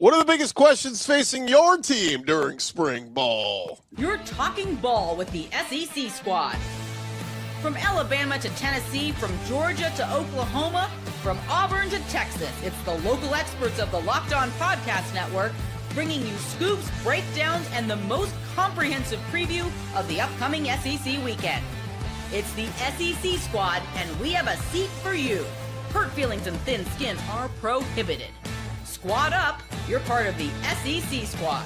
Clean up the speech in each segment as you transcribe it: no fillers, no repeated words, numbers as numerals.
What are the biggest questions facing your team during spring ball? You're talking ball with the SEC squad. From Alabama to Tennessee, from Georgia to Oklahoma, from Auburn to Texas, it's the local experts of the Locked On Podcast Network bringing you scoops, breakdowns, and the most comprehensive preview of the upcoming SEC weekend. It's the SEC squad, and we have a seat for you. Hurt feelings and thin skin are prohibited. Squad up, you're part of the SEC squad.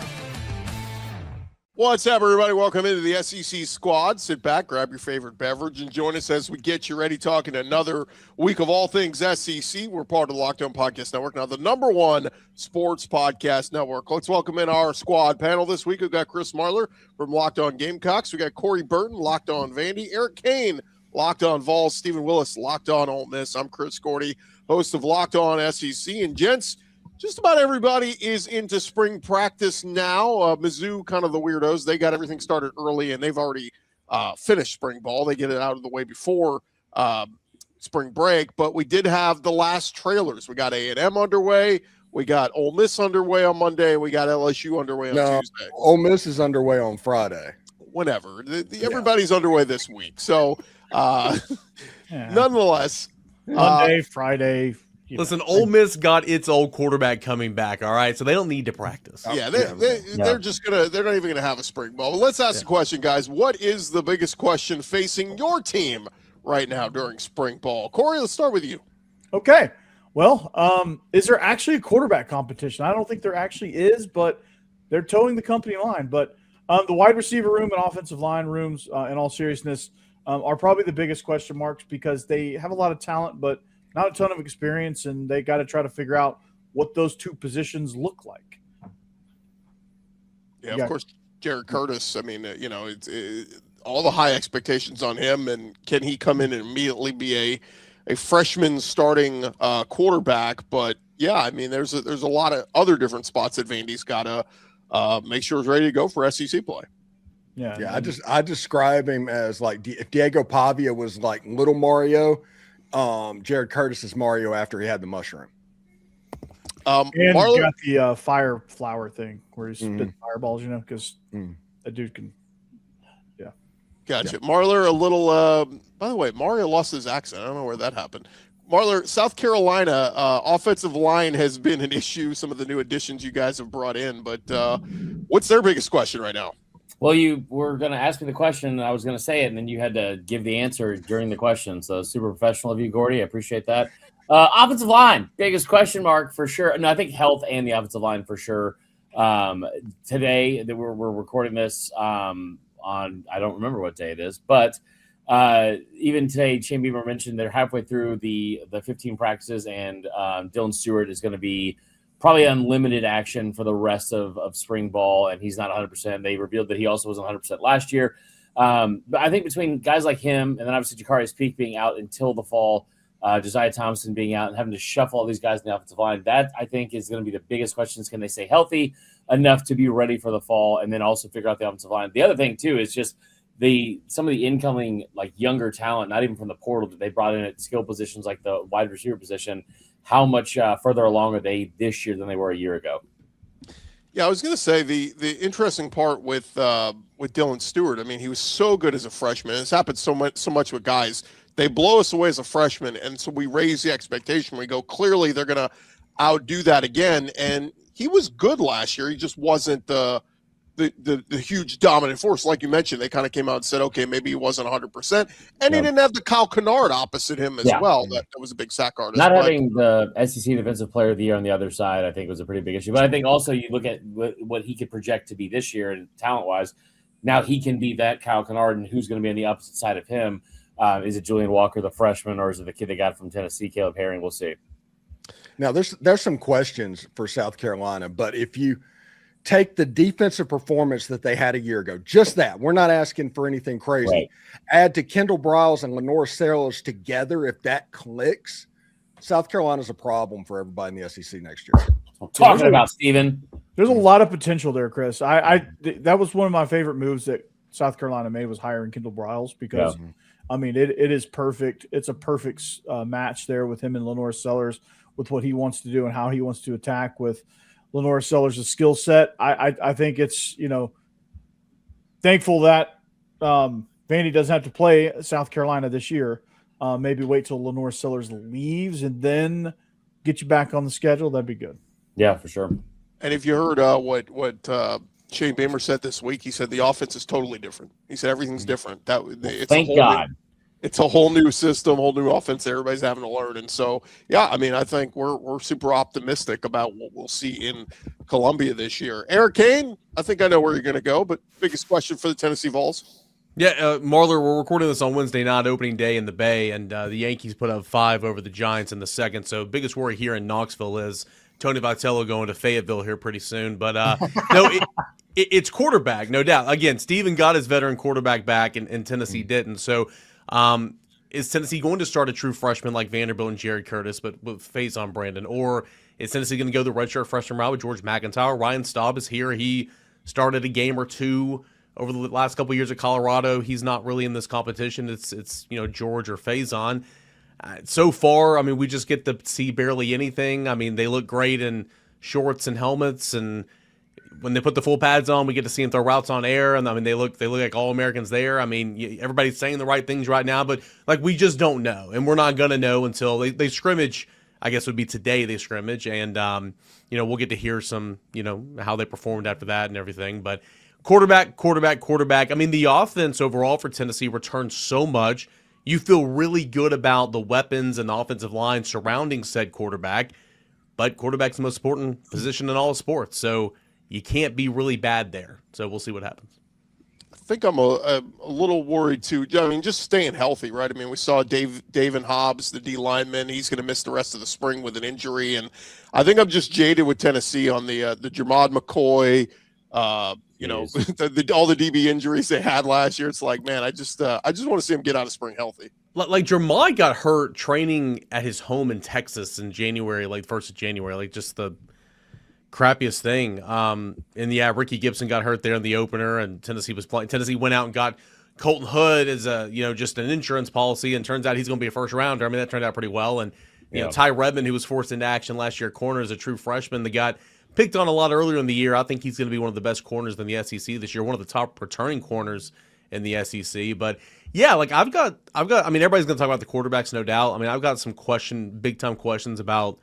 What's up, everybody? Welcome into the SEC squad. Sit back, grab your favorite beverage, and join us as we get you ready talking another week of all things SEC. We're part of the Locked On Podcast Network, now the #1 sports podcast network. Let's welcome in our squad panel this week. We've got Chris Marler from Locked On Gamecocks. We got Corey Burton, Locked On Vandy. Eric Kane, Locked On Vols. Stephen Willis, Locked On Ole Miss. I'm Chris Gordy, host of Locked On SEC. And gents, just about everybody is into spring practice now. Mizzou, kind of the weirdos. They got everything started early, and they've already finished spring ball. They get it out of the way before spring break. But we did have the last trailers. We got A&M underway. We got Ole Miss underway on Monday. We got LSU underway on Tuesday. Ole Miss is underway on Friday. Whenever. Everybody's underway this week. So, nonetheless. Monday, Friday. Listen, Ole Miss got its old quarterback coming back, all right? So they don't need to practice. Yeah, they're just going to – they're not even going to have a spring ball. But let's ask the question, guys. What is the biggest question facing your team right now during spring ball? Corey, let's start with you. Okay. Well, is there actually a quarterback competition? I don't think there actually is, but they're towing the company line. But the wide receiver room and offensive line rooms, in all seriousness, are probably the biggest question marks because they have a lot of talent, but – not a ton of experience, and they got to try to figure out what those two positions look like. Yeah, of course, Jared Curtis. I mean, it's all the high expectations on him, and can he come in and immediately be a freshman starting quarterback? But yeah, I mean, there's a lot of other different spots that Vandy's got to make sure he's ready to go for SEC play. Yeah. I describe him as like if Diego Pavia was like little Mario. Jared Curtis is Mario after he had the mushroom. And Marlon got the fire flower thing where he spit fireballs, because that dude can. Yeah. Gotcha. Yeah. Marler, a little. By the way, Mario lost his accent. I don't know where that happened. Marler, South Carolina offensive line has been an issue. Some of the new additions you guys have brought in, but what's their biggest question right now? Well, you were going to ask me the question, and I was going to say it, and then you had to give the answer during the question. So super professional of you, Gordy. I appreciate that. Offensive line, biggest question mark for sure. No, I think health and the offensive line for sure. Today, that we're recording this on, I don't remember what day it is, but even today, Shane Beamer mentioned they're halfway through the 15 practices, and Dylan Stewart is going to be probably unlimited action for the rest of spring ball, and he's not 100%. They revealed that he also wasn't 100% last year. But I think between guys like him and then obviously Jakarius Peak being out until the fall, Josiah Thompson being out and having to shuffle all these guys in the offensive line, that I think is going to be the biggest questions. Can they stay healthy enough to be ready for the fall and then also figure out the offensive line? The other thing, too, is just some of the incoming younger talent, not even from the portal, that they brought in at skill positions like the wide receiver position. How much further along are they this year than they were a year ago? Yeah, I was going to say the interesting part with Dylan Stewart. I mean, he was so good as a freshman. It's happened so much with guys. They blow us away as a freshman, and so we raise the expectation. We go, clearly they're going to outdo that again. And he was good last year. He just wasn't the huge dominant force. Like you mentioned, they kind of came out and said, okay, maybe he wasn't 100%. And he didn't have the Kyle Kennard opposite him as well. That was a big sack artist. Not having the SEC Defensive Player of the Year on the other side, I think, was a pretty big issue. But I think also you look at what he could project to be this year and talent-wise, now he can be that Kyle Kennard, and who's going to be on the opposite side of him? Is it Julian Walker, the freshman, or is it the kid they got from Tennessee, Caleb Herring? We'll see. Now, there's some questions for South Carolina, but if you take the defensive performance that they had a year ago, just that, we're not asking for anything crazy. Right. Add to Kendall Briles and Lenore Sellers together, if that clicks, South Carolina's a problem for everybody in the SEC next year. Talking about Steven. There's a lot of potential there, Chris. That was one of my favorite moves that South Carolina made, was hiring Kendall Briles, because I mean, it is perfect. It's a perfect match there with him and Lenore Sellers, with what he wants to do and how he wants to attack with Lenore Sellers' skill set. I think it's, thankful that Vandy doesn't have to play South Carolina this year. Maybe wait till Lenore Sellers leaves and then get you back on the schedule. That'd be good. Yeah, for sure. And if you heard what Shane Beamer said this week, he said the offense is totally different. He said everything's different. Thank God. It's a whole new system, whole new offense. Everybody's having to learn, and so yeah, I mean, I think we're super optimistic about what we'll see in Columbia this year. Eric Kane, I think I know where you're going to go, but biggest question for the Tennessee Vols. Yeah, Marler, we're recording this on Wednesday night, opening day in the Bay, and the Yankees put up 5 over the Giants in the second. So biggest worry here in Knoxville is Tony Vitello going to Fayetteville here pretty soon. But no, it's quarterback, no doubt. Again, Steven got his veteran quarterback back, and Tennessee didn't. So is Tennessee going to start a true freshman like Vanderbilt and Jerry Curtis, but with Faison Brandon? Or is Tennessee going to go the redshirt freshman route with George McIntyre? Ryan Staub is here. He started a game or two over the last couple of years at Colorado. He's not really in this competition. It's George or Faison. So far, I mean, we just get to see barely anything. I mean, they look great in shorts and helmets, and when they put the full pads on, we get to see them throw routes on air, and I mean, they look like All-Americans there. I mean, everybody's saying the right things right now, but like we just don't know, and we're not gonna know until they scrimmage. I guess would be today they scrimmage, and we'll get to hear some how they performed after that and everything. But quarterback. I mean, the offense overall for Tennessee returned so much. You feel really good about the weapons and the offensive line surrounding said quarterback, but quarterback's the most important position in all of sports, so you can't be really bad there. So we'll see what happens. I think I'm a little worried too. I mean, just staying healthy, right? I mean, we saw David Hobbs, the D lineman. He's going to miss the rest of the spring with an injury, and I think I'm just jaded with Tennessee on the Jermod McCoy. All the DB injuries they had last year. It's like, man, I just want to see him get out of spring healthy. Like Jermod got hurt training at his home in Texas in January, like 1st of January, like just the crappiest thing. And yeah, Ricky Gibson got hurt there in the opener, and Tennessee was playing. Tennessee went out and got Colton Hood as just an insurance policy, and turns out he's going to be a first rounder. I mean, that turned out pretty well. And Ty Redmond, who was forced into action last year at corner as a true freshman, that got picked on a lot earlier in the year. I think he's going to be one of the best corners in the SEC this year, one of the top returning corners in the SEC. But yeah, like I've got. I mean, everybody's going to talk about the quarterbacks, no doubt. I mean, I've got some big time questions about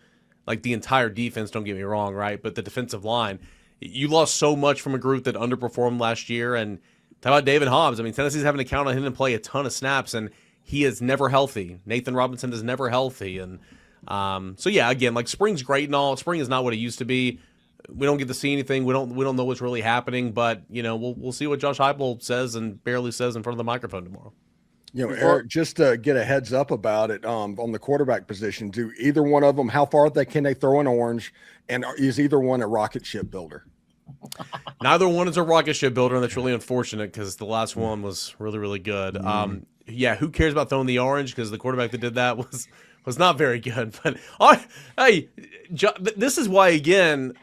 like the entire defense. Don't get me wrong, right? But the defensive line, you lost so much from a group that underperformed last year. And talk about David Hobbs. I mean, Tennessee's having to count on him to play a ton of snaps, and he is never healthy. Nathan Robinson is never healthy, and so yeah, again, like spring's great and all. Spring is not what it used to be. We don't get to see anything. We don't know what's really happening, but we'll see what Josh Heupel says and barely says in front of the microphone tomorrow. Eric, just to get a heads up about it, on the quarterback position, do either one of them, how far can they throw an orange, and is either one a rocket ship builder? Neither one is a rocket ship builder, and that's really unfortunate because the last one was really, really good. Yeah, who cares about throwing the orange, because the quarterback that did that was not very good. But this is why, again,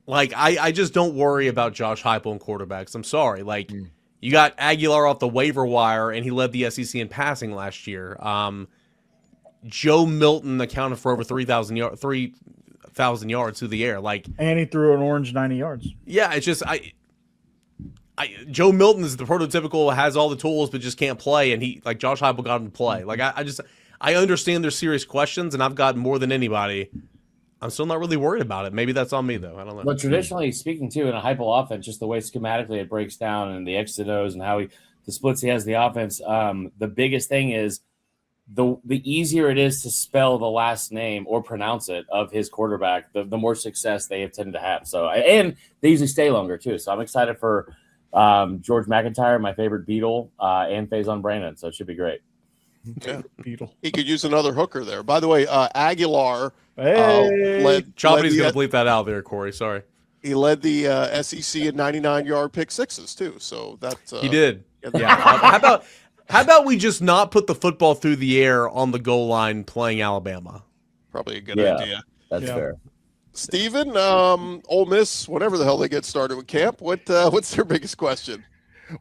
like I just don't worry about Josh Heupel and quarterbacks. I'm sorry. Like you got Aguilar off the waiver wire, and he led the SEC in passing last year. Joe Milton accounted for over 3,000 yards through the air. Like, and he threw an orange 90 yards. Yeah, it's just Joe Milton is the prototypical, has all the tools but just can't play, and Josh Heupel got him to play. Like I understand there's serious questions, and I've got more than anybody. I'm still not really worried about it. Maybe that's on me, though. I don't know. But traditionally speaking, too, in a Heupel offense, just the way schematically it breaks down and the X to O's and how the splits he has the offense, the biggest thing is the easier it is to spell the last name or pronounce it of his quarterback, the more success they have tended to have. So, and they usually stay longer, too. So I'm excited for George McIntyre, my favorite Beatle, and Faison Brandon. So it should be great. Yeah. He could use another hooker there. By the way, Aguilar led Choppy's going to bleep that out there, Corey. Sorry. He led the SEC in 99-yard pick sixes too. So that's he did. Yeah. How about we just not put the football through the air on the goal line playing Alabama? Probably a good idea. That's fair. Steven, Ole Miss, whenever the hell they get started with camp, what's their biggest question?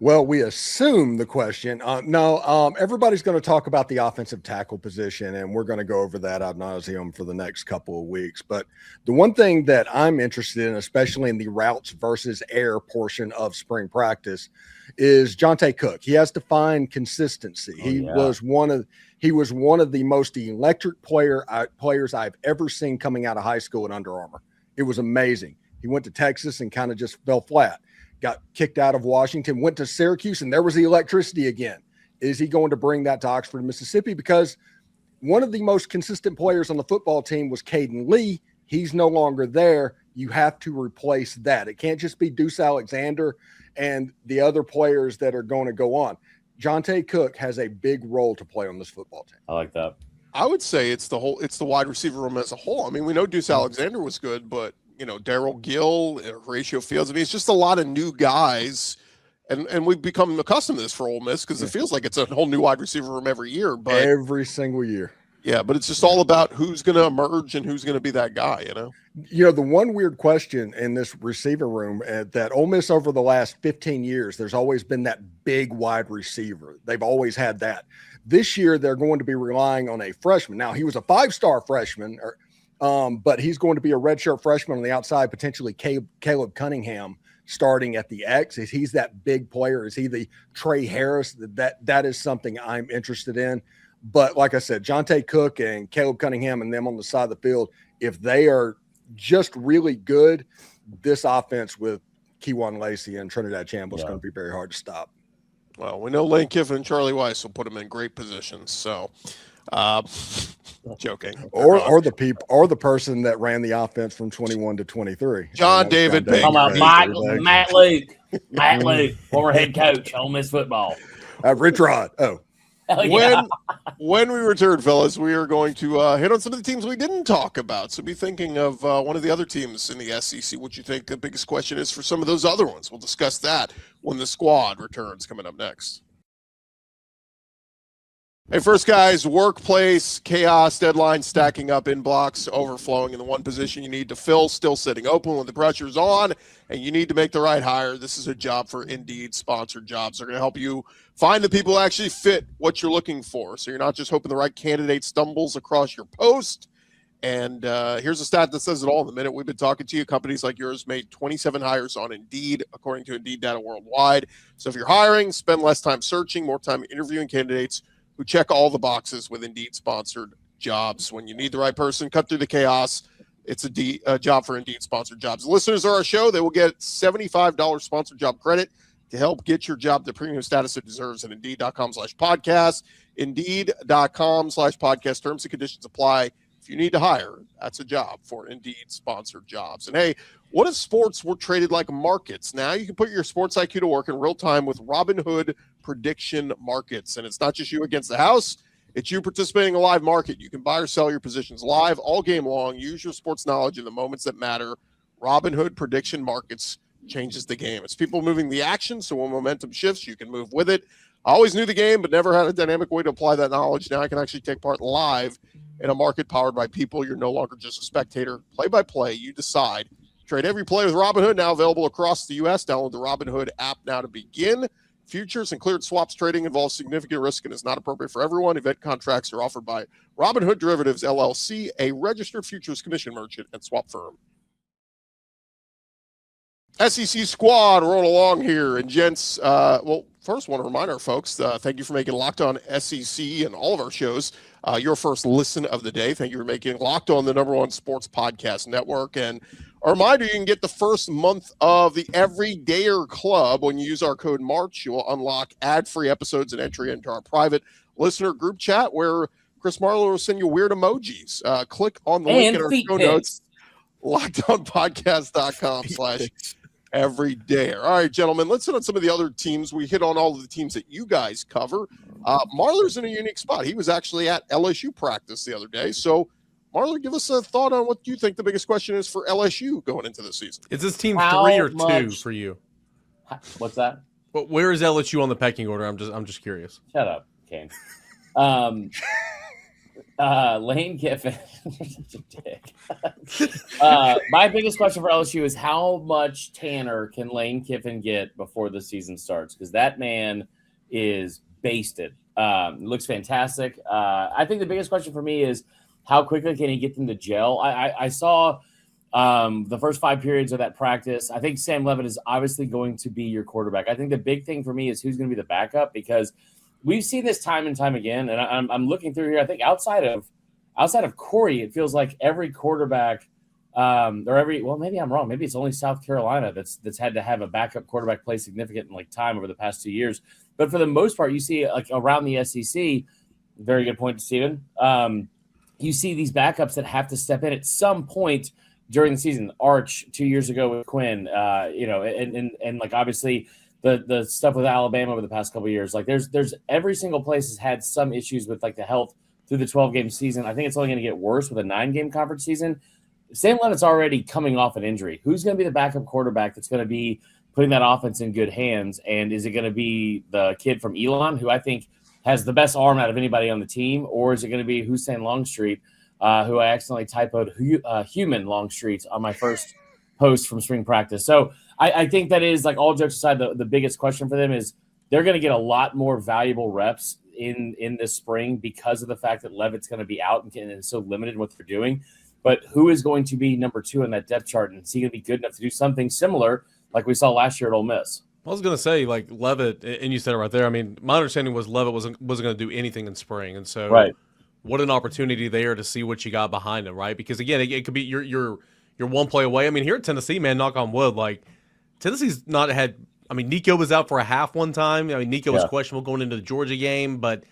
Well, we assume the question. No, everybody's going to talk about the offensive tackle position, and we're going to go over that ad nauseum for the next couple of weeks. But the one thing that I'm interested in, especially in the routes versus air portion of spring practice, is Jonte Cook. He has to find consistency. He was one of the most electric players I've ever seen coming out of high school at Under Armour. It was amazing. He went to Texas and kind of just fell flat. Got kicked out of Washington, went to Syracuse, and there was the electricity again. Is he going to bring that to Oxford, Mississippi? Because one of the most consistent players on the football team was Caden Lee. He's no longer there. You have to replace that. It can't just be Deuce Alexander and the other players that are going to go on. Jonte Cook has a big role to play on this football team. I like that. I would say it's the wide receiver room as a whole. I mean, we know Deuce Alexander was good, but Darryl Gill, Horatio Fields. I mean, it's just a lot of new guys, and we've become accustomed to this for Ole Miss because it feels like it's a whole new wide receiver room every year. But every single year. Yeah, but it's just all about who's going to emerge and who's going to be that guy, The one weird question in this receiver room that Ole Miss over the last 15 years, there's always been that big wide receiver. They've always had that. This year, they're going to be relying on a freshman. Now, he was a 5-star freshman, but he's going to be a redshirt freshman on the outside, potentially Caleb Cunningham starting at the X. Is he's that big player? Is he the Trey Harris? That is something I'm interested in. But like I said, Jonte Cook and Caleb Cunningham and them on the side of the field, if they are just really good, this offense with Keewan Lacey and Trinidad Chambliss is going to be very hard to stop. Well, we know Lane Kiffin and Charlie Weiss will put him in great positions. So, joking. Or the person that ran the offense from 21 to 23. John David Baker. Talking about Matt Luke, former head coach, Ole Miss football. Rich Rod. When we return, fellas, we are going to hit on some of the teams we didn't talk about. So be thinking of one of the other teams in the SEC. What you think the biggest question is for some of those other ones. We'll discuss that when the squad returns, coming up next. Hey, first, guys, workplace, chaos, deadline stacking up, inbox overflowing in the one position you need to fill, still sitting open when the pressure's on, and you need to make the right hire. This is a job for Indeed sponsored jobs. They're going to help you find the people who actually fit what you're looking for. So you're not just hoping the right candidate stumbles across your post. And here's a stat that says it all. In the minute we've been talking to you, companies like yours made 27 hires on Indeed, according to Indeed data worldwide. So if you're hiring, spend less time searching, more time interviewing candidates who check all the boxes with Indeed-sponsored jobs. When you need the right person, cut through the chaos. It's a job for Indeed-sponsored jobs. The listeners of our show, they will get $75 sponsored job credit to help get your job the premium status it deserves at Indeed.com/podcast. Indeed.com/podcast. Terms and conditions apply. If you need to hire, that's a job for Indeed-sponsored jobs. And hey, what if sports were traded like markets? Now you can put your sports IQ to work in real time with Robinhood prediction markets. And it's not just you against the house. It's you participating in a live market. You can buy or sell your positions live all game long. Use your sports knowledge in the moments that matter. Robinhood prediction markets changes the game. It's people moving the action, so when momentum shifts, you can move with it. I always knew the game, but never had a dynamic way to apply that knowledge. Now I can actually take part live in a market powered by people. You're no longer just a spectator. Play by play, you decide. Trade every play with Robinhood, now available across the U.S. Download the Robinhood app now to begin. Futures and cleared swaps trading involves significant risk and is not appropriate for everyone. Event contracts are offered by Robinhood Derivatives, LLC, a registered futures commission merchant and swap firm. SEC squad rolling along here. And gents, first want to remind our folks, thank you for making Locked On SEC and all of our shows your first listen of the day. Thank you for making Locked On the #1 sports podcast network. And a reminder, you can get the first month of the Everydayer Club. When you use our code MARCH, you will unlock ad-free episodes and entry into our private listener group chat where Chris Marlowe will send you weird emojis. Click on the link in our show notes, LockedOnPodcast.com/Everydayer. All right, gentlemen, let's hit on some of the other teams. We hit on all of the teams that you guys cover. Marler's in a unique spot. He was actually at LSU practice the other day. So, Marler, give us a thought on what you think the biggest question is for LSU going into the season. Is this team 3 or 2 for you? What's that? Well, where is LSU on the pecking order? I'm just curious. Shut up, Kane. Lane Kiffin. Such a dick. My biggest question for LSU is how much tanner can Lane Kiffin get before the season starts? Because that man is basted. Looks fantastic. I think the biggest question for me is how quickly can he get them to gel? I saw the first 5 periods of that practice. I think Sam Leavitt is obviously going to be your quarterback. I think the big thing for me is who's going to be the backup, because we've seen this time and time again. And I'm looking through here. I think outside of Corey, it feels like every quarterback maybe I'm wrong. Maybe it's only South Carolina that's had to have a backup quarterback play significant time over the past 2 years. But for the most part, you see around the SEC, very good point, Steven. You see these backups that have to step in at some point during the season. Arch 2 years ago with Quinn, and obviously the stuff with Alabama over the past couple of years. There's every single place has had some issues with the health through the 12-game season. I think it's only going to get worse with a 9-game conference season. Sam Leavitt's already coming off an injury. Who's going to be the backup quarterback that's going to be putting that offense in good hands? And is it going to be the kid from Elon, who I think has the best arm out of anybody on the team, or is it going to be Hussein Longstreet, who I accidentally typoed human Longstreet on my first post from spring practice? So I think that is, all jokes aside, the biggest question for them is they're going to get a lot more valuable reps in this spring because of the fact that Leavitt's going to be out and so limited in what they're doing. But who is going to be number 2 on that depth chart? And is he going to be good enough to do something similar like we saw last year at Ole Miss? I was going to say, Leavitt, and you said it right there. I mean, my understanding was Leavitt wasn't going to do anything in spring. And so what an opportunity there to see what you got behind him, right? Because, again, it could be you're one play away. I mean, here at Tennessee, man, knock on wood, Tennessee's not had – I mean, Nico was out for a half one time. I mean, Nico was questionable going into the Georgia game, but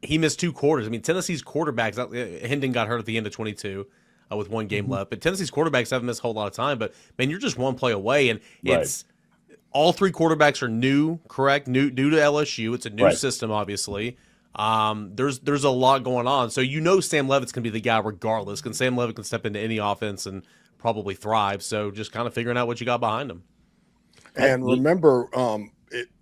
he missed 2 quarters. I mean, Tennessee's quarterbacks – Hendon got hurt at the end of 22. With 1 game left. But Tennessee's quarterbacks haven't missed a whole lot of time. But, man, you're just 1 play away. And it's all 3 quarterbacks are new, correct? New to LSU. It's a new system, obviously. There's a lot going on. So Sam Leavitt's going to be the guy regardless. Sam Leavitt can step into any offense and probably thrive. So just kind of figuring out what you got behind him. And remember,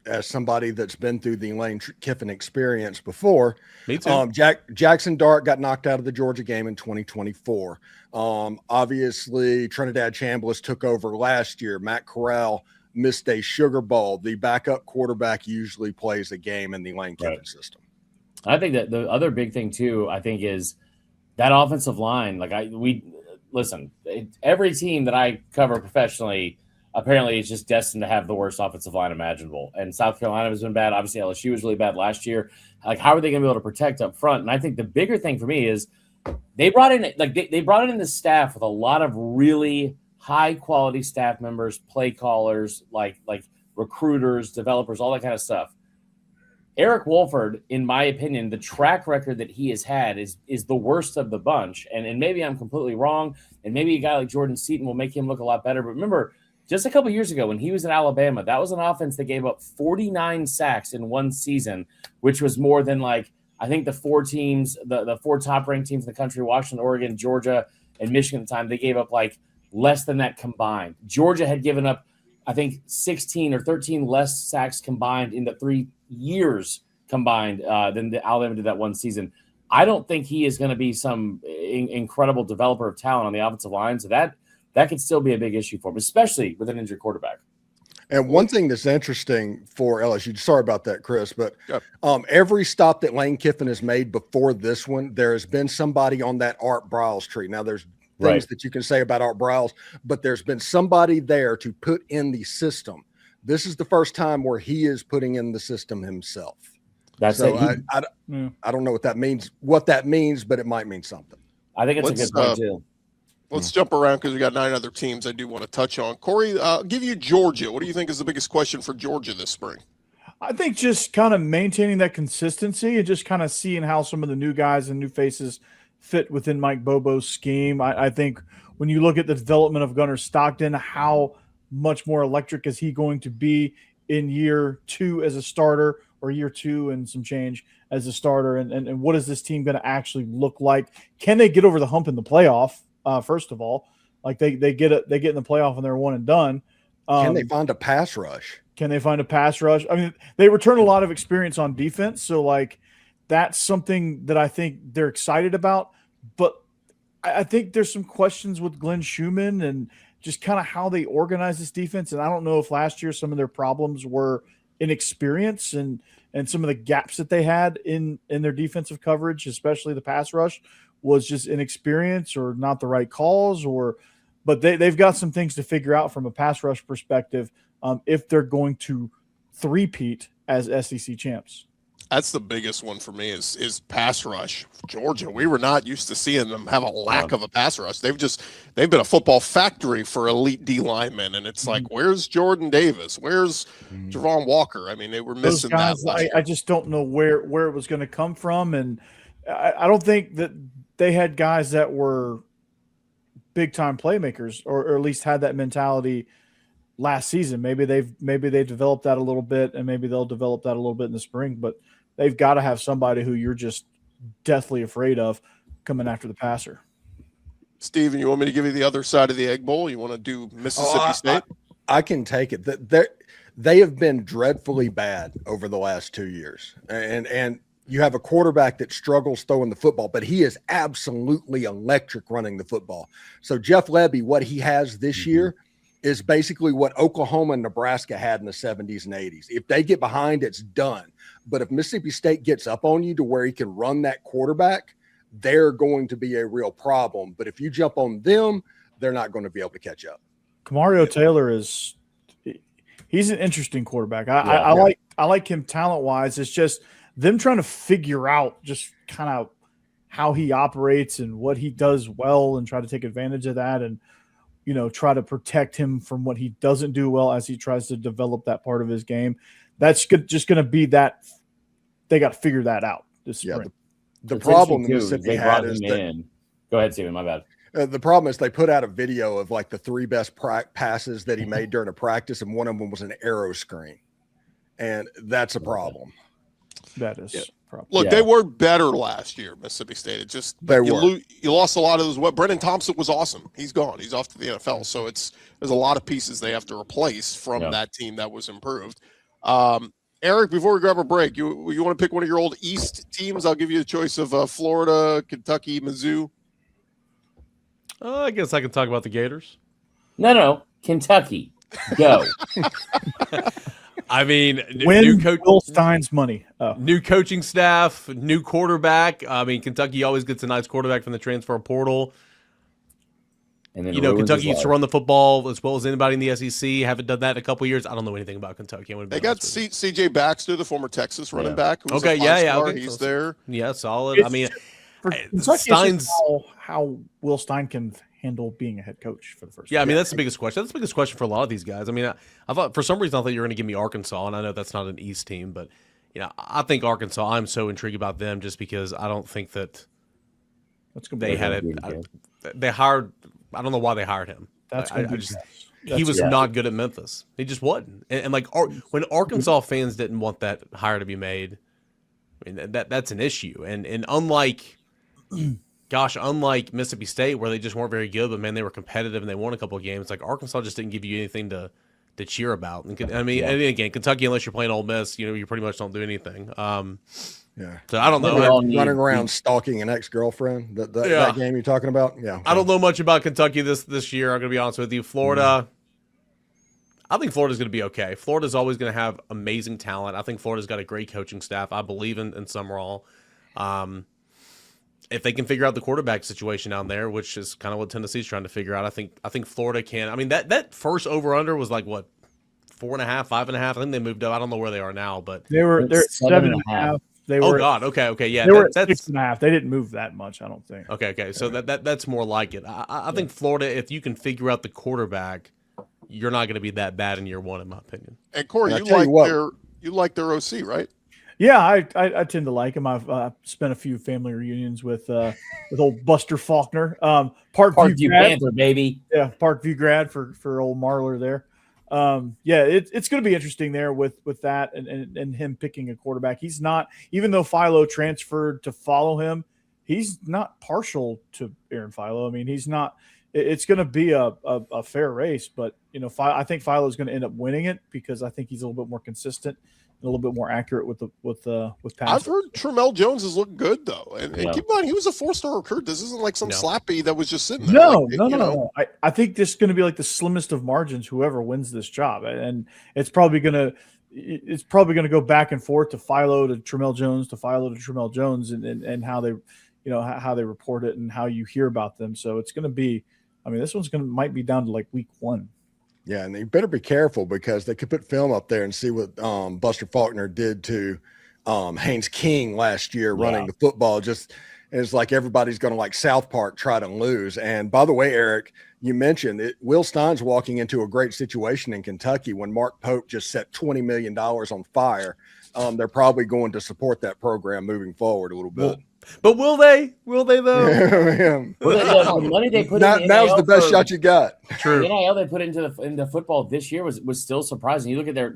as somebody that's been through the Lane Kiffin experience before, me too. Jackson Dart got knocked out of the Georgia game in 2024. Obviously, Trinidad Chambliss took over last year. Matt Corral missed a Sugar Bowl. The backup quarterback usually plays a game in the Lane Kiffin system. I think that the other big thing too, I think, is that offensive line. Every team that I cover professionally apparently is just destined to have the worst offensive line imaginable. And South Carolina has been bad. Obviously, LSU was really bad last year. How are they going to be able to protect up front? And I think the bigger thing for me is they brought in the staff with a lot of really high quality staff members, play callers, like recruiters, developers, all that kind of stuff. Eric Wolford, in my opinion, the track record that he has had is the worst of the bunch. And maybe I'm completely wrong. And maybe a guy like Jordan Seaton will make him look a lot better. But remember, just a couple years ago when he was in Alabama, that was an offense that gave up 49 sacks in one season, which was more than I think the 4 teams, the 4 top-ranked teams in the country, Washington, Oregon, Georgia, and Michigan at the time, they gave up less than that combined. Georgia had given up, I think, 16 or 13 less sacks combined in the 3 years combined than the Alabama did that one season. I don't think he is going to be some incredible developer of talent on the offensive line, so that could still be a big issue for him, especially with an injured quarterback. And one thing that's interesting for LSU, sorry about that, Chris, but every stop that Lane Kiffin has made before this one, there has been somebody on that Art Briles tree. Now, there's things that you can say about Art Briles, but there's been somebody there to put in the system. This is the first time where he is putting in the system himself. I don't know what that means, but it might mean something. I think it's a good point, too. Let's jump around because we got 9 other teams I do want to touch on. Corey, I'll give you Georgia. What do you think is the biggest question for Georgia this spring? I think just kind of maintaining that consistency and just kind of seeing how some of the new guys and new faces fit within Mike Bobo's scheme. I think when you look at the development of Gunnar Stockton, how much more electric is he going to be in year 2 as a starter, or year 2 and some change as a starter? And what is this team going to actually look like? Can they get over the hump in the playoff? First of all, they get in the playoff and they're one and done. Can they find a pass rush? I mean, they return a lot of experience on defense. So that's something that I think they're excited about. But I think there's some questions with Glenn Schumann and just kind of how they organize this defense. And I don't know if last year some of their problems were inexperience and some of the gaps that they had in their defensive coverage, especially the pass rush, was just inexperience or not the right calls. But they've got some things to figure out from a pass rush perspective if they're going to three-peat as SEC champs. That's the biggest one for me is pass rush. Georgia, we were not used to seeing them have a lack of a pass rush. They've been a football factory for elite D linemen, and it's like, where's Jordan Davis? Where's Javon Walker? I mean, they were missing those guys, I just don't know where it was going to come from, and I don't think that they had guys that were big time playmakers, or at least had that mentality last season. Maybe they developed that a little bit, and maybe they'll develop that a little bit in the spring, but they've got to have somebody who you're just deathly afraid of coming after the passer. Steven, you want me to give you the other side of the Egg Bowl? You want to do Mississippi State? I can take it. They have been dreadfully bad over the last 2 years. And you have a quarterback that struggles throwing the football, but he is absolutely electric running the football. So Jeff Lebby, what he has this year is basically what Oklahoma and Nebraska had in the 70s and 80s. If they get behind, it's done. But if Mississippi State gets up on you to where he can run that quarterback, they're going to be a real problem. But if you jump on them, they're not going to be able to catch up. Kamario Taylor he's an interesting quarterback. I like him talent-wise. It's just them trying to figure out just kind of how he operates and what he does well and try to take advantage of that and, try to protect him from what he doesn't do well as he tries to develop that part of his game. That's just going to be that they got to figure that out this spring. Yeah, the problem Mississippi had is Go ahead, Steven. My bad. The problem is they put out a video of like the three best passes that he made during a practice, and one of them was an arrow screen, and that's a problem. That is a problem. Look, they were better last year, Mississippi State. It just you lost a lot of those. What Brendan Thompson was awesome. He's gone. He's off to the NFL. So there's a lot of pieces they have to replace from that team that was improved. Eric, before we grab a break, you want to pick one of your old East teams? I'll give you a choice of Florida, Kentucky, Mizzou. I guess I can talk about the Gators. No, Kentucky. Go. I mean, new coach, Will Stein's money. New coaching staff, new quarterback. I mean, Kentucky always gets a nice quarterback from the transfer portal. And then Kentucky used to run the football as well as anybody in the SEC. Haven't done that in a couple of years. I don't know anything about Kentucky. They got C.J. Baxter, the former Texas running back. Okay, he's there. Yeah, solid. I mean, Stein's how Will Stein can handle being a head coach for the first. Yeah, I mean that's the biggest question. That's the biggest question for a lot of these guys. I mean, I thought for some reason I thought you were going to give me Arkansas, and I know that's not an East team, but I think Arkansas. I'm so intrigued about them just because I don't think that they had it. They hired. I don't know why they hired him. He was not good at Memphis. He just wasn't. And when Arkansas fans didn't want that hire to be made, I mean that's an issue. And unlike Mississippi State where they just weren't very good, but man, they were competitive and they won a couple of games. Like Arkansas just didn't give you anything to cheer about. And and again, Kentucky, unless you're playing Ole Miss, you pretty much don't do anything. So I don't know. Running around stalking an ex-girlfriend. That game you're talking about. Yeah. Okay. I don't know much about Kentucky this year. I'm going to be honest with you. Florida. I think Florida's going to be okay. Florida's always going to have amazing talent. I think Florida's got a great coaching staff. I believe in Summerall. If they can figure out the quarterback situation down there, which is kind of what Tennessee's trying to figure out, I think Florida can. I mean, that first over-under was like, what, 4.5, 5.5? I think they moved up. I don't know where they are now, but they're 7.5. God. Okay. Yeah. They were at 6.5. They didn't move that much, I don't think. Okay. So that's more like it. I think Florida, if you can figure out the quarterback, you're not going to be that bad in year one, in my opinion. And Corey, you like their OC, right? Yeah, I tend to like him. I've spent a few family reunions with old Buster Faulkner. Parkview Panther, baby. Yeah, Parkview grad for old Marler there. It's going to be interesting there with that and him picking a quarterback. He's not, even though Philo transferred to follow him, he's not partial to Aaron Philo. I mean, he's not it's going to be a fair race. But I think Philo's going to end up winning it because I think he's a little bit more consistent and a little bit more accurate with passes. I've heard Tramel Jones is looking good though, and keep in mind he was a 4-star recruit. This isn't like some slappy that was just sitting there. No. I think this is going to be like the slimmest of margins. Whoever wins this job, and it's probably going to go back and forth to Philo to Tramel Jones to Philo to Tramel Jones, and how they, how they report it and how you hear about them. So it's going to be, this one's might be down to like week 1. Yeah, and you better be careful because they could put film up there and see what Buster Faulkner did to Haynes King last year running the football. Just it's like everybody's going to, like South Park, try to lose. And by the way, Eric, you mentioned it. Will Stein's walking into a great situation in Kentucky when Mark Pope just set $20 million on fire. They're probably going to support that program moving forward a little bit. But will they? Will they though? The money they put in now's the best shot you got. True. The NIL they put into football this year was still surprising. You look at their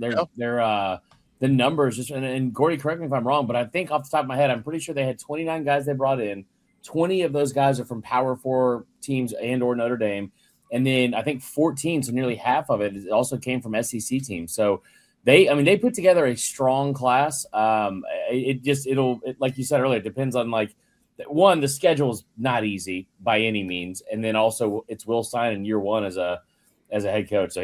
the numbers, just and Gordy, correct me if I'm wrong, but I think off the top of my head, I'm pretty sure they had 29 guys they brought in. 20 of those guys are from Power 4 teams and or Notre Dame, and then I think 14, so nearly half of it also came from SEC teams. So they put together a strong class. It'll like you said earlier, it depends on like one, the schedule's not easy by any means, and then also it's Will Stein in year 1 as a head coach. So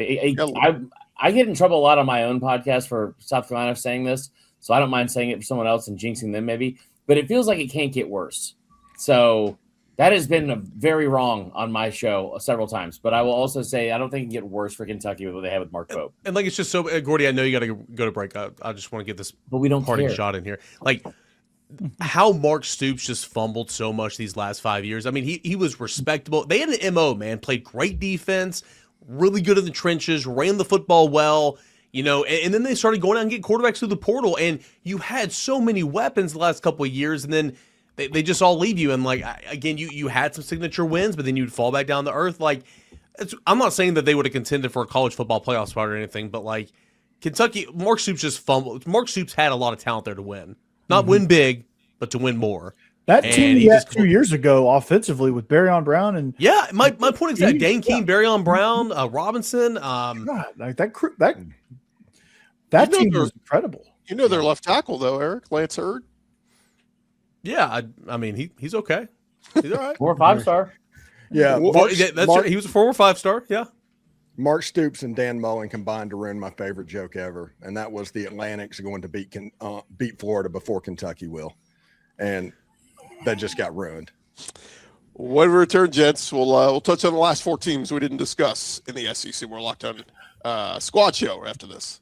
I get in trouble a lot on my own podcast for South Carolina saying this, so I don't mind saying it for someone else and jinxing them maybe. But it feels like it can't get worse. So that has been very wrong on my show several times. But I will also say I don't think it can get worse for Kentucky with what they have with Mark Pope. And like it's just so, Gordy, I know you got to go to break. I just want to get this parting shot in here. Like how Mark Stoops just fumbled so much these last 5 years. I mean, he was respectable. They had an MO, man. Played great defense, really good in the trenches, ran the football well. And then they started going out and getting quarterbacks through the portal. And you had so many weapons the last couple of years, and then they just all leave you. And like again, you had some signature wins, but then you'd fall back down to earth. Like I'm not saying that they would have contended for a college football playoff spot or anything, but like Kentucky, Mark Stoops just fumbled. Mark Stoops had a lot of talent there to win, not win big, but to win more. That team he had 2 years ago offensively with Barryon Brown and my point is that Dane Keene, Barryon Brown, Robinson, God, like that team was incredible. Their left tackle though, Eric Lance Hurd. Yeah, I mean he's okay. He's all right. 4 or 5 star. Yeah, he was a 4 or 5 star. Yeah. Mark Stoops and Dan Mullen combined to ruin my favorite joke ever, and that was the Atlantic's going to beat Florida before Kentucky will, and that just got ruined. When we return, gents, we'll touch on the last 4 teams we didn't discuss in the SEC. We're locked on squad show after this.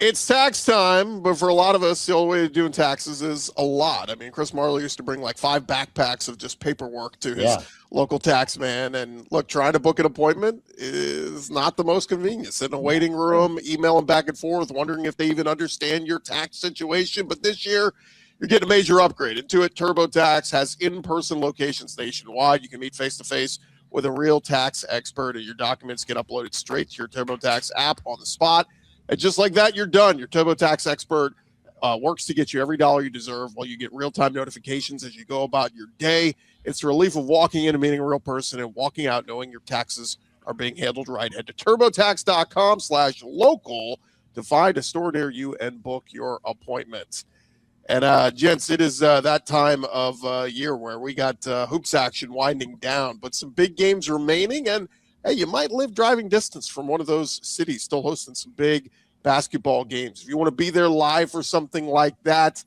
It's tax time, but for a lot of us, the only way to doing taxes is a lot. I mean, Chris Marley used to bring like 5 backpacks of just paperwork to his local tax man. And look, trying to book an appointment is not the most convenient. Sit in a waiting room, emailing back and forth, wondering if they even understand your tax situation. But this year, you're getting a major upgrade. Intuit TurboTax has in-person locations nationwide. You can meet face-to-face with a real tax expert, and your documents get uploaded straight to your TurboTax app on the spot. And just like that, you're done. Your TurboTax expert works to get you every dollar you deserve while you get real-time notifications as you go about your day. It's the relief of walking in and meeting a real person and walking out knowing your taxes are being handled right. Head to turbotax.com/local to find a store near you and book your appointments. And, gents, it is that time of year where we got hoops action winding down, but some big games remaining. And, hey, you might live driving distance from one of those cities still hosting some big basketball games. If you want to be there live for something like that,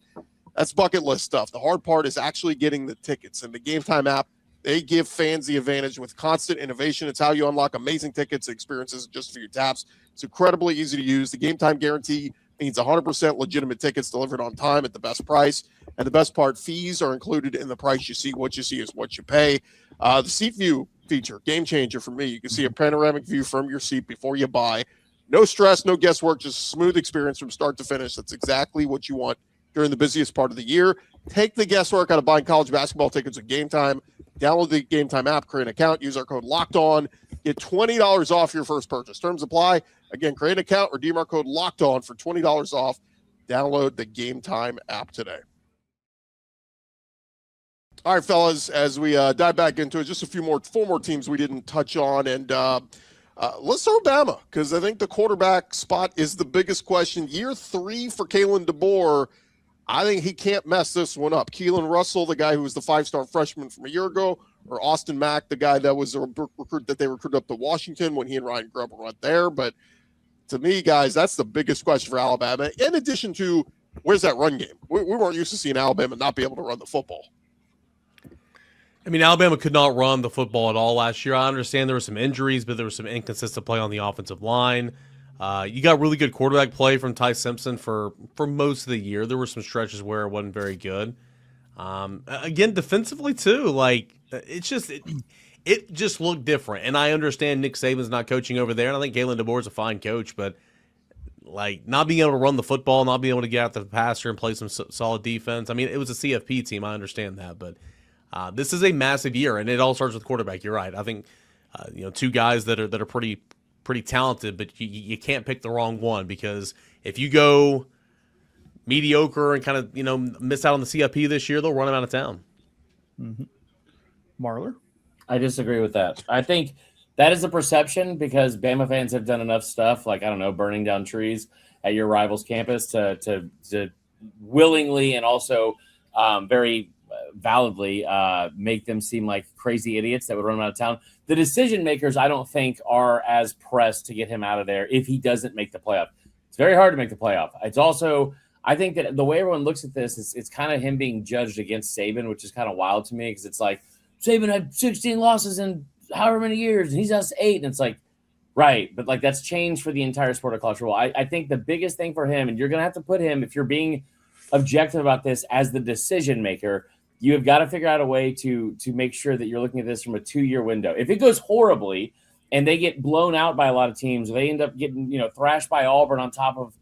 that's bucket list stuff. The hard part is actually getting the tickets. And the Game Time app, they give fans the advantage with constant innovation. It's how you unlock amazing tickets and experiences just for your taps. It's incredibly easy to use. The Game Time guarantee means 100% legitimate tickets delivered on time at the best price. And the best part, fees are included in the price you see. What you see is what you pay. The seat view feature, game changer for me. You can see a panoramic view from your seat before you buy. No stress, no guesswork, just a smooth experience from start to finish. That's exactly what you want during the busiest part of the year. Take the guesswork out of buying college basketball tickets at Game Time. Download the Game Time app, create an account, use our code LOCKEDON, get $20 off your first purchase. Terms apply. Again, create an account, redeem our code LOCKEDON for $20 off. Download the Game Time app today. All right, fellas, as we dive back into it, just four more teams we didn't touch on. And let's start with Bama, because I think the quarterback spot is the biggest question. Year 3 for Kalen DeBoer. I think he can't mess this one up. Keelan Russell, the guy who was the 5-star freshman from a year ago, or Austin Mack, the guy that was a recruit that they recruited up to Washington when he and Ryan Grubb went there. But to me, guys, that's the biggest question for Alabama, in addition to where's that run game? We weren't used to seeing Alabama not be able to run the football. I mean, Alabama could not run the football at all last year. I understand there were some injuries, but there was some inconsistent play on the offensive line. You got really good quarterback play from Ty Simpson for most of the year. There were some stretches where it wasn't very good. Again, defensively too, like it just looked different. And I understand Nick Saban's not coaching over there, and I think Kalen DeBoer is a fine coach, but like not being able to run the football, not being able to get out the passer and play some solid defense. I mean, it was a CFP team. I understand that, but this is a massive year, and it all starts with quarterback. You're right. I think two guys that are pretty talented, but you can't pick the wrong one, because if you go mediocre and kind of miss out on the CFP this year, they'll run him out of town. Mm-hmm. Marler? I disagree with that. I think that is a perception because Bama fans have done enough stuff, like, I don't know, burning down trees at your rival's campus to willingly and also very validly make them seem like crazy idiots that would run them out of town. The decision makers, I don't think, are as pressed to get him out of there if he doesn't make the playoff. It's very hard to make the playoff. It's also, I think that the way everyone looks at this, it's kind of him being judged against Saban, which is kind of wild to me, because it's like, Saban had 16 losses in however many years, and he's us 8. And it's like, right, but like that's changed for the entire sport of college football. I think the biggest thing for him, and you're going to have to put him, if you're being objective about this, as the decision maker, you have got to figure out a way to make sure that you're looking at this from a 2-year window. If it goes horribly and they get blown out by a lot of teams, or they end up getting thrashed by Auburn on top of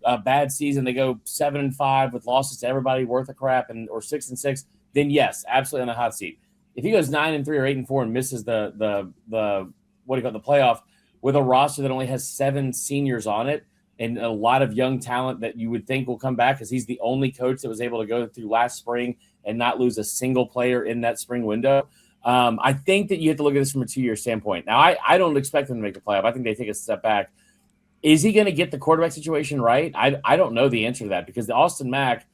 a bad season, they go 7-5 with losses to everybody worth a crap, or 6-6, then yes, absolutely on the hot seat. If he goes 9-3 or 8-4 and misses the what do you call it, the playoff, with a roster that only has 7 seniors on it and a lot of young talent that you would think will come back, because he's the only coach that was able to go through last spring and not lose a single player in that spring window. I think that you have to look at this from a 2-year standpoint. Now, I don't expect them to make the playoff. I think they take a step back. Is he going to get the quarterback situation right? I don't know the answer to that, because the Austin Mack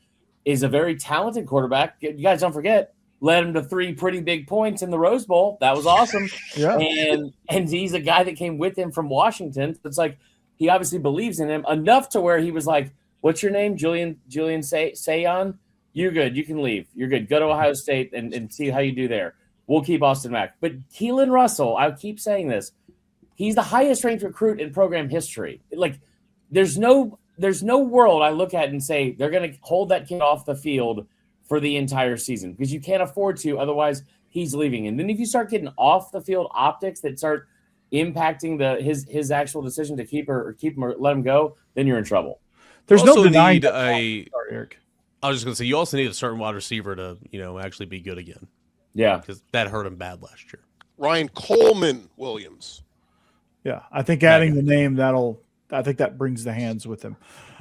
is a very talented quarterback. You guys don't forget, led him to 3 pretty big points in the Rose Bowl. That was awesome. Yeah. And he's a guy that came with him from Washington. It's like he obviously believes in him enough to where he was like, what's your name? Julian Sayon? You're good. You can leave. You're good. Go to Ohio State and see how you do there. We'll keep Austin Mack. But Keelan Russell, I keep saying this, he's the highest ranked recruit in program history. Like, there's no world I look at and say they're going to hold that kid off the field for the entire season, because you can't afford to. Otherwise, he's leaving. And then if you start getting off the field optics that start impacting his actual decision to keep or let him go, then you're in trouble. There's no Also denying need Sorry, Eric. I was just going to say, you also need a certain wide receiver to, actually be good again. Yeah. Because that hurt him bad last year. Ryan Coleman Williams. Yeah, I think adding the name, I think that brings the hands with him.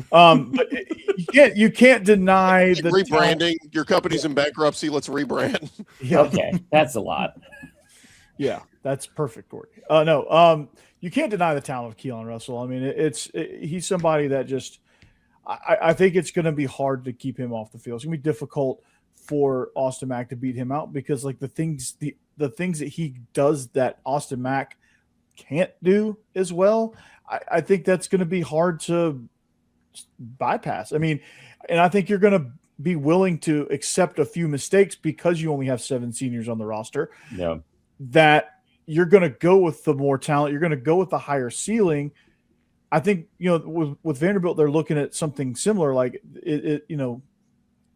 But you can't deny the rebranding. talent. Your company's in bankruptcy. Let's rebrand. Yeah. Okay, that's a lot. Yeah, that's perfect, Gordy. No, you can't deny the talent of Keelan Russell. I mean, he's somebody that just I think it's going to be hard to keep him off the field. It's going to be difficult for Austin Mack to beat him out, because like the things that he does that Austin Mack can't do as well, I think that's going to be hard to bypass. I mean, and I think you're going to be willing to accept a few mistakes because you only have 7 seniors on the roster. Yeah. That you're going to go with the more talent. You're going to go with the higher ceiling. I think, with Vanderbilt, they're looking at something similar. Like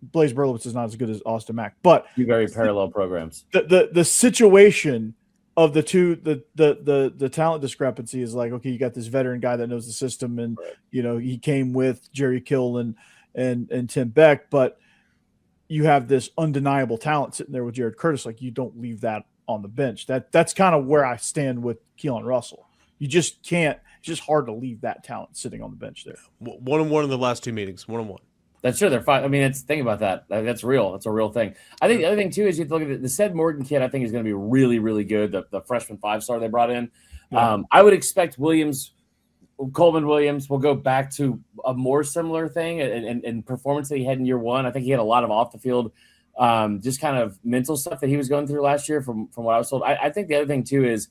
Blaze Berlowitz is not as good as Austin Mack, but 2 very parallel programs. The situation of the two, the talent discrepancy is like, okay, you got this veteran guy that knows the system, and right. He came with Jerry Kill and Tim Beck, but you have this undeniable talent sitting there with Jared Curtis. Like, you don't leave that on the bench. That's kind of where I stand with Keelan Russell. You just can't. It's just hard to leave that talent sitting on the bench there. 1-1 in the last 2 meetings. 1-1. That's true. They're fine. I mean, think about that. That's real. That's a real thing. I think the other thing too is you have to look at it. The Sed Morgan kid, I think, is going to be really, really good. The freshman 5-star they brought in. Yeah. I would expect Coleman Williams will go back to a more similar thing and performance that he had in year one. I think he had a lot of off the field, just kind of mental stuff that he was going through last year from what I was told. I think the other thing too is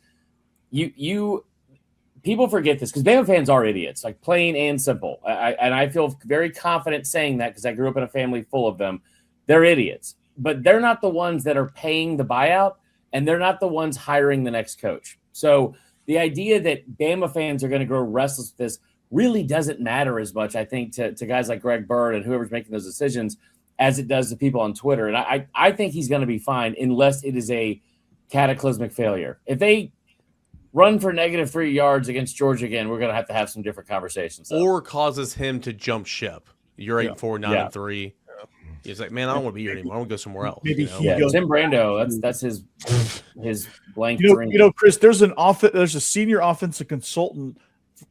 people forget this because Bama fans are idiots, like plain and simple. And I feel very confident saying that because I grew up in a family full of them. They're idiots, but they're not the ones that are paying the buyout, and they're not the ones hiring the next coach. So the idea that Bama fans are going to grow restless with this really doesn't matter as much, I think, to guys like Greg Bird and whoever's making those decisions as it does to people on Twitter. And I think he's going to be fine unless it is a cataclysmic failure. If they run for -3 yards against Georgia again, we're going to have some different conversations. Or causes him to jump ship. You're 8-4, 9-3. He's like, man, I don't want to be here anymore. I want to go somewhere else. Maybe Tim Brando. That's his blank dream. Chris, there's a senior offensive consultant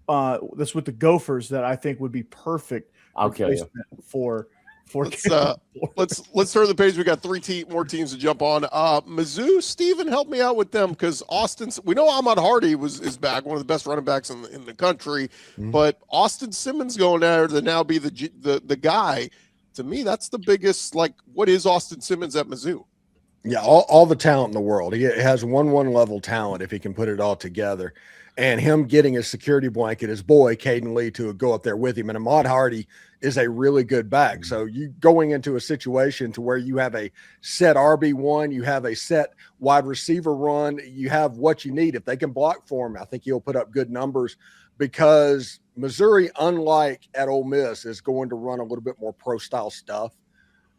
that's with the Gophers that I think would be perfect. I'll kill you for. Let's turn the page. We got three more teams to jump on. Mizzou, Steven, help me out with them because we know Ahmad Hardy is back, one of the best running backs in the country, but Austin Simmons going there to now be the guy. To me, that's the biggest. Like, what is Austin Simmons at Mizzou? Yeah, all the talent in the world. He has 1-1 level talent if he can put it all together. And him getting his security blanket, his boy, Caden Lee, to go up there with him. And Ahmad Hardy is a really good back. So you going into a situation to where you have a set RB1, you have a set wide receiver run, you have what you need. If they can block for him, I think he'll put up good numbers because Missouri, unlike at Ole Miss, is going to run a little bit more pro-style stuff.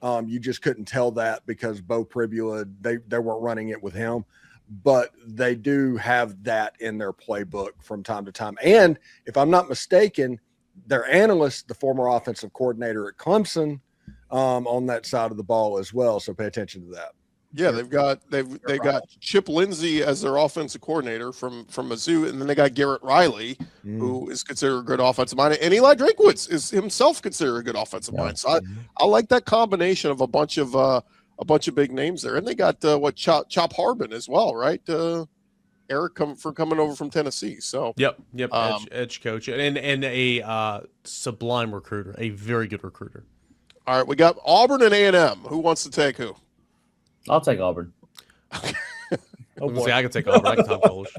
You just couldn't tell that because Bo Pribula, they weren't running it with him. But they do have that in their playbook from time to time. And if I'm not mistaken, their analyst, the former offensive coordinator at Clemson, on that side of the ball as well. So pay attention to that. Yeah, they've got Chip Lindsey as their offensive coordinator from Mizzou, and then they got Garrett Riley, who is considered a good offensive mind, and Eli Drinkwitz is himself considered a good offensive mind. So I like that combination of a bunch of big names there, and they got Chop Harbin as well, right? Eric coming over from Tennessee. So yep, edge coach and a sublime recruiter, a very good recruiter. All right, we got Auburn and A&M. Who wants to take who? I'll take Auburn. I can take Auburn. I can top Golish.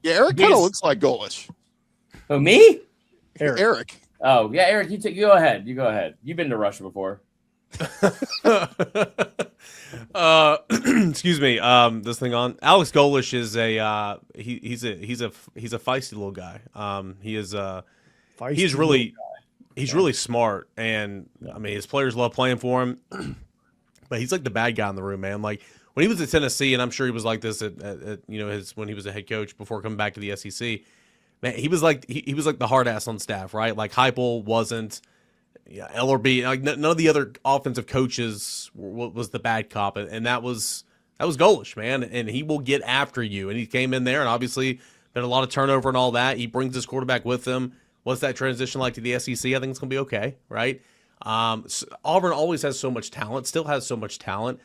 Yeah, Eric kind of looks like Golish. Who, me? Eric. Oh yeah, Eric. You go ahead. You go ahead. You've been to Russia before. Excuse me. This thing on. Alex Golish is he's a feisty little guy. He's really smart, and I mean his players love playing for him. But he's like the bad guy in the room, man. Like when he was at Tennessee, and I'm sure he was like this at when he was a head coach before coming back to the SEC. Man, he was like the hard ass on staff, right? Like Heupel wasn't. Yeah, LRB, like none of the other offensive coaches was the bad cop, and that was Golish, man, and he will get after you. And he came in there, and obviously been a lot of turnover and all that. He brings his quarterback with him. What's that transition like to the SEC? I think it's gonna be okay, right? So Auburn always has so much talent, still has so much talent,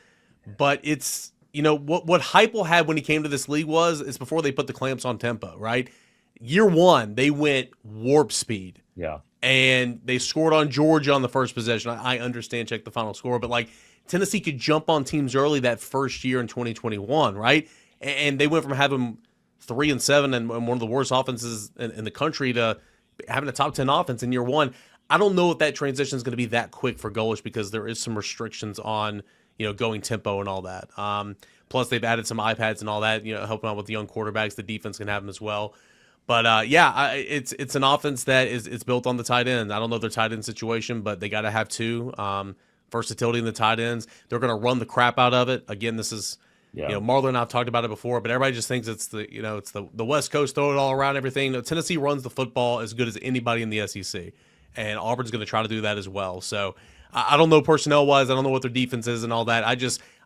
but it's what Heupel had when he came to this league is before they put the clamps on tempo, right? Year one, they went warp speed. Yeah. And they scored on Georgia on the first possession. I understand, check the final score, but like Tennessee could jump on teams early that first year in 2021, right? And they went from having 3-7 and one of the worst offenses in the country to having a top 10 offense in year one. I don't know if that transition is going to be that quick for Golish because there is some restrictions on going tempo and all that. Plus they've added some iPads and all that, helping out with the young quarterbacks. The defense can have them as well. But it's an offense that is built on the tight end. I don't know their tight end situation, but they got to have two versatility in the tight ends. They're going to run the crap out of it. Again, this is Marlon and I've talked about it before, but everybody just thinks it's the West Coast, throw it all around everything. No, Tennessee runs the football as good as anybody in the SEC, and Auburn's going to try to do that as well. So I don't know personnel wise. I don't know what their defense is and all that.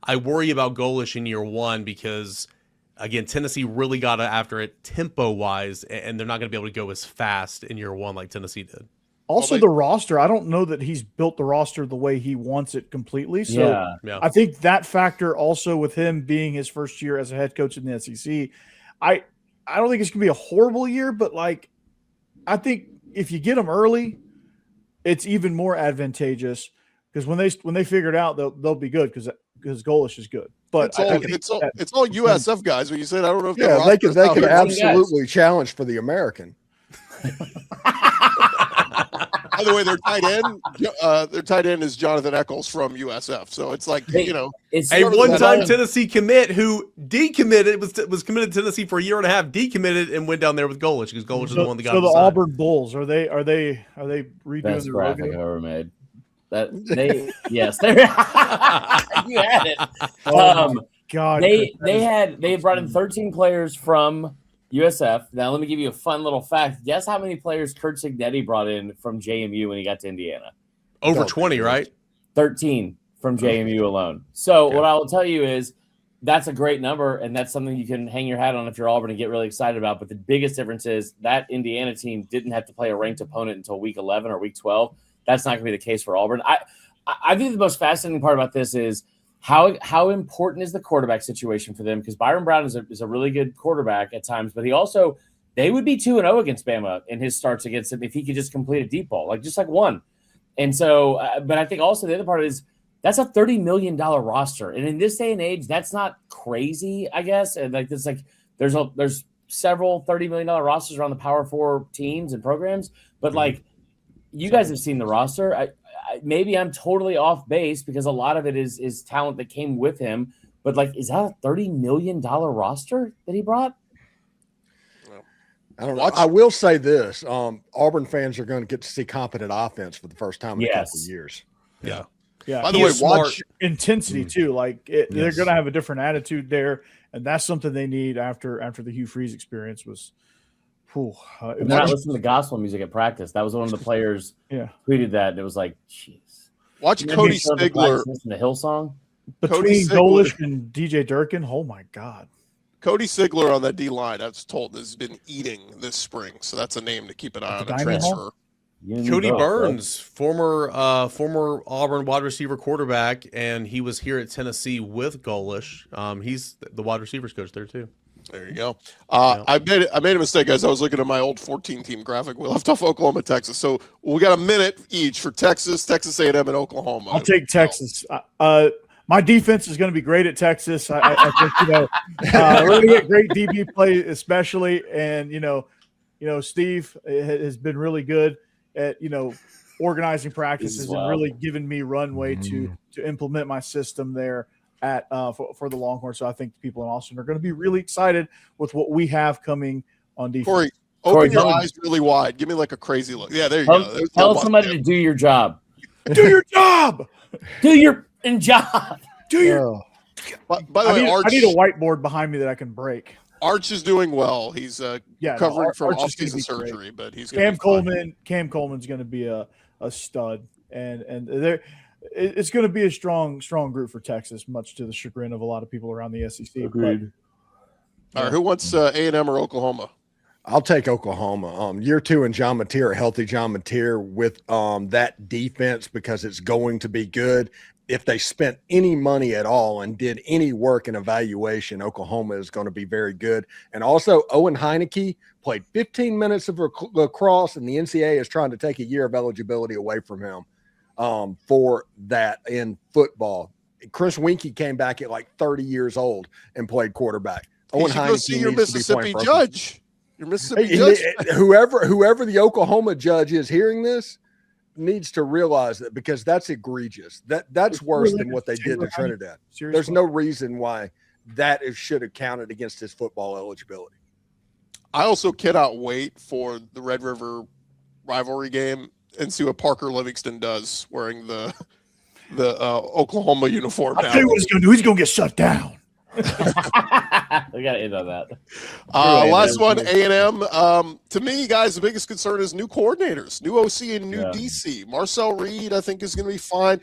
I worry about Golish in year one because. Again, Tennessee really got after it tempo-wise, and they're not going to be able to go as fast in year one like Tennessee did. Also, the roster, I don't know that he's built the roster the way he wants it completely. So I think that factor also with him being his first year as a head coach in the SEC, I don't think it's going to be a horrible year, but like I think if you get them early, it's even more advantageous because when they figure it out, they'll be good because Golish is good. But it's all USF guys. When you said I don't know if they could absolutely challenge for the American. By the way, their tight end is Jonathan Eccles from USF. So it's like, it's a one-time Tennessee commit who decommitted, was committed to Tennessee for a year and a half, decommitted and went down there with Golish because Golish is the one that got the Auburn Bulls, are they redoing best the graphic logo? I've ever made? Yes, you had it. Oh my God, they had brought in 13 players from USF. Now, let me give you a fun little fact. Guess how many players Kurt Cignetti brought in from JMU when he got to Indiana? Over 20, right? 13 from JMU alone. So what I will tell you is that's a great number, and that's something you can hang your hat on if you're Auburn and get really excited about. But the biggest difference is that Indiana team didn't have to play a ranked opponent until week 11 or week 12. That's not going to be the case for Auburn. I think the most fascinating part about this is how important is the quarterback situation for them? Because Byron Brown is a really good quarterback at times, but they would be 2-0 against Bama in his starts against him if he could just complete a deep ball, just like one. And so, but I think also the other part is that's a $30 million roster, and in this day and age, that's not crazy, I guess. And there's several $30 million rosters around the Power 4 teams and programs, but you guys have seen the roster. Maybe I'm totally off base because a lot of it is talent that came with him. But is that a $30 million roster that he brought? I don't know. I will say this: Auburn fans are going to get to see competent offense for the first time in a couple of years. Yeah. By the way, watch intensity too. They're going to have a different attitude there, and that's something they need after the Hugh Freeze experience was. They're not listening to gospel music at practice. That was one of the players tweeted that, and it was like, jeez. Watch Cody Stigler. The Hillsong? Between Golish and DJ Durkin, oh my God. Cody Sigler on that D-line, I was told, has been eating this spring. So that's a name to keep an eye on a transfer. Cody Burns, former Auburn wide receiver quarterback, and he was here at Tennessee with Golish. He's the wide receivers coach there, too. There you go. I made a mistake, guys. I was looking at my old 14-team graphic. We left off Oklahoma, Texas. So we got a minute each for Texas, Texas A&M, and Oklahoma. I'll take Texas. My defense is going to be great at Texas. I think we're going to get great DB play, especially, and Steve has been really good at organizing practices and really giving me runway to implement my system there. For the Longhorns. So I think the people in Austin are going to be really excited with what we have coming on defense. Corey, open your eyes really wide. Give me a crazy look. Yeah, there you go. Tell somebody to do your job. Do your job. Do your job. Do your. By the way, I need a whiteboard behind me that I can break. Arch is doing well. He's recovering from off-season surgery, but he's Cam Coleman's going to be a stud, and they're. It's going to be a strong group for Texas, much to the chagrin of a lot of people around the SEC. Agreed. All right, who wants A&M or Oklahoma? I'll take Oklahoma. Year 2 and John Mateer, a healthy John Mateer with that defense because it's going to be good. If they spent any money at all and did any work in evaluation, Oklahoma is going to be very good. And also, Owen Heineke played 15 minutes of lacrosse, and the NCAA is trying to take a year of eligibility away from him. For that in football. Chris Winkie came back at 30 years old and played quarterback. Owen Heineke go see your Mississippi judge. Your Mississippi judge. Whoever the Oklahoma judge is hearing this needs to realize that because that's egregious. That's worse than what they did to Trinidad. There's no reason why that should have counted against his football eligibility. I also cannot wait for the Red River rivalry game and see what Parker Livingston does wearing the Oklahoma uniform. I'll tell you what he's going to do. He's going to get shut down. We got to end on that. Last one, A&M. To me, guys, the biggest concern is new coordinators, new OC and new DC. Marcel Reed, I think, is going to be fine.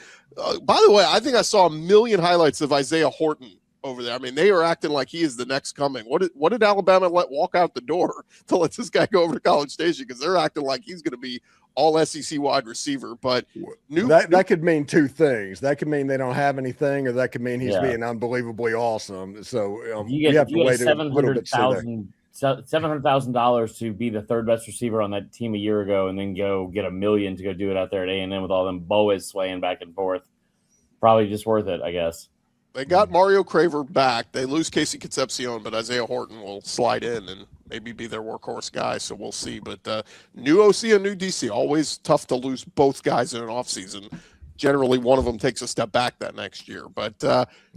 By the way, I think I saw a million highlights of Isaiah Horton over there. I mean, they are acting like he is the next coming. What did Alabama let walk out the door to let this guy go over to College Station? Because they're acting like he's going to be all SEC wide receiver, but that could mean two things. That could mean they don't have anything, or that could mean he's being unbelievably awesome. So you have to wait $700,000 to be the third best receiver on that team a year ago, and then go get $1 million to go do it out there at A&M with all them boas swaying back and forth. Probably just worth it, I guess. They got Mario Craver back. They lose Casey Concepcion, but Isaiah Horton will slide in and maybe be their workhorse guy, so we'll see. But new OC and new DC, always tough to lose both guys in an offseason. Generally, one of them takes a step back that next year. But,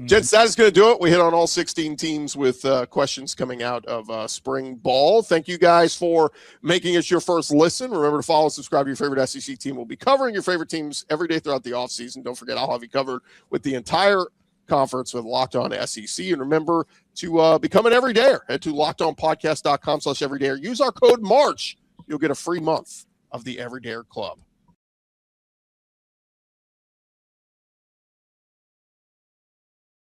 gents, that is going to do it. We hit on all 16 teams with questions coming out of spring ball. Thank you guys for making us your first listen. Remember to follow and subscribe to your favorite SEC team. We'll be covering your favorite teams every day throughout the offseason. Don't forget, I'll have you covered with the entire conference with Locked On SEC. And remember to become an everydayer. Head to lockedonpodcast.com/everydayer. Use our code MARCH. You'll get a free month of the Everydayer Club.